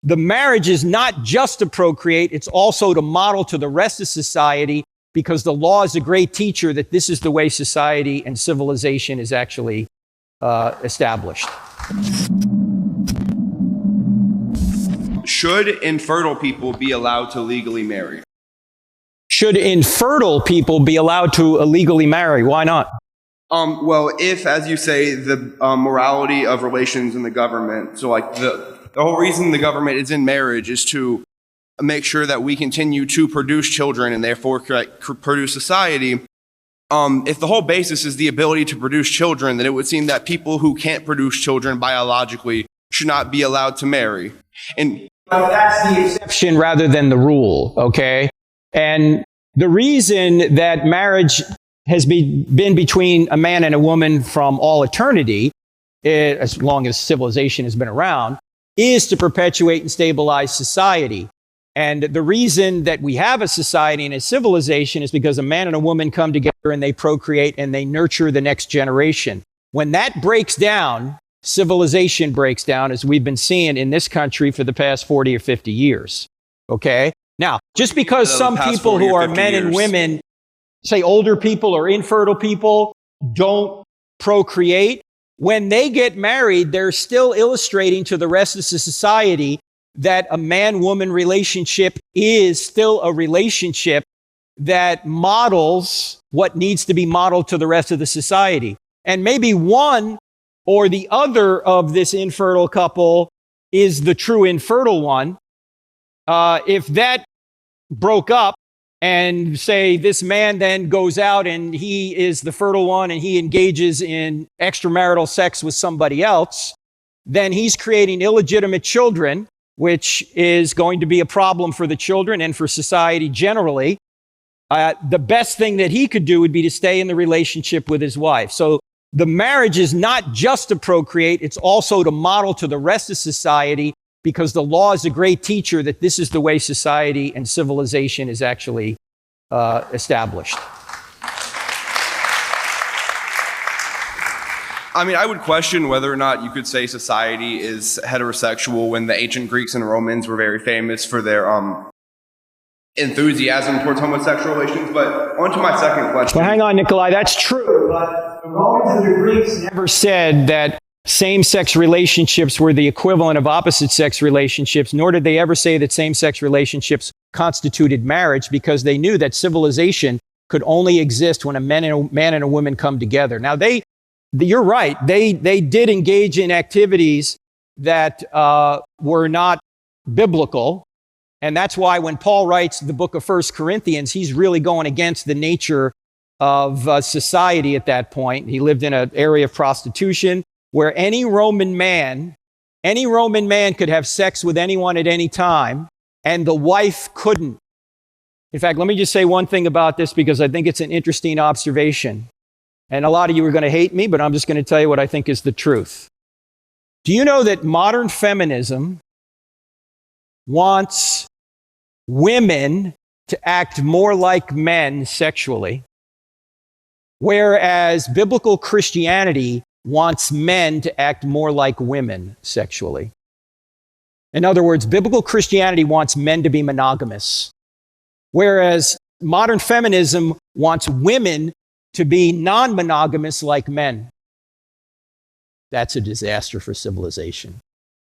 the marriage is not just to procreate, it's also to model to the rest of society, because the law is a great teacher that this is the way society and civilization is actually established. Should infertile people be allowed to legally marry? Should infertile people be allowed to illegally marry? Why not? Well, if, as you say, the morality of relations in the government, so like the whole reason the government is in marriage is to make sure that we continue to produce children and therefore produce society. If the whole basis is the ability to produce children, then it would seem that people who can't produce children biologically should not be allowed to marry. And that's the exception rather than the rule, okay? And the reason that marriage has been between a man and a woman from all eternity, as long as civilization has been around, is to perpetuate and stabilize society. And the reason that we have a society and a civilization is because a man and a woman come together and they procreate and they nurture the next generation. When that breaks down, civilization breaks down, as we've been seeing in this country for the past 40 or 50 years. Okay? Now, just because some people who are men and women, say older people or infertile people, don't procreate, when they get married, they're still illustrating to the rest of society that a man-woman relationship is still a relationship that models what needs to be modeled to the rest of the society. And maybe one or the other of this infertile couple is the true infertile one. If that broke up and say this man then goes out and he is the fertile one and he engages in extramarital sex with somebody else, then he's creating illegitimate children, which is going to be a problem for the children and for society generally. The best thing that he could do would be to stay in the relationship with his wife. So the marriage is not just to procreate, it's also to model to the rest of society, because the law is a great teacher that this is the way society and civilization is actually established. I mean, I would question whether or not you could say society is heterosexual when the ancient Greeks and Romans were very famous for their enthusiasm towards homosexual relations. But on to my second question. Well, hang on, Nikolai, that's true, but the Romans and the Greeks never said that same-sex relationships were the equivalent of opposite-sex relationships, nor did they ever say that same-sex relationships constituted marriage, because they knew that civilization could only exist when a man and a woman come together. Now, you're right, they did engage in activities that were not biblical, and that's why when Paul writes the book of 1 Corinthians, he's really going against the nature of society at that point. He lived in an area of prostitution where any Roman man could have sex with anyone at any time, and the wife couldn't. In fact, let me just say one thing about this, because I think it's an interesting observation. And a lot of you are going to hate me, but I'm just going to tell you what I think is the truth. Do you know that modern feminism wants women to act more like men sexually, whereas biblical Christianity wants men to act more like women sexually? In other words, biblical Christianity wants men to be monogamous, whereas modern feminism wants women to be non-monogamous like men. That's a disaster for civilization.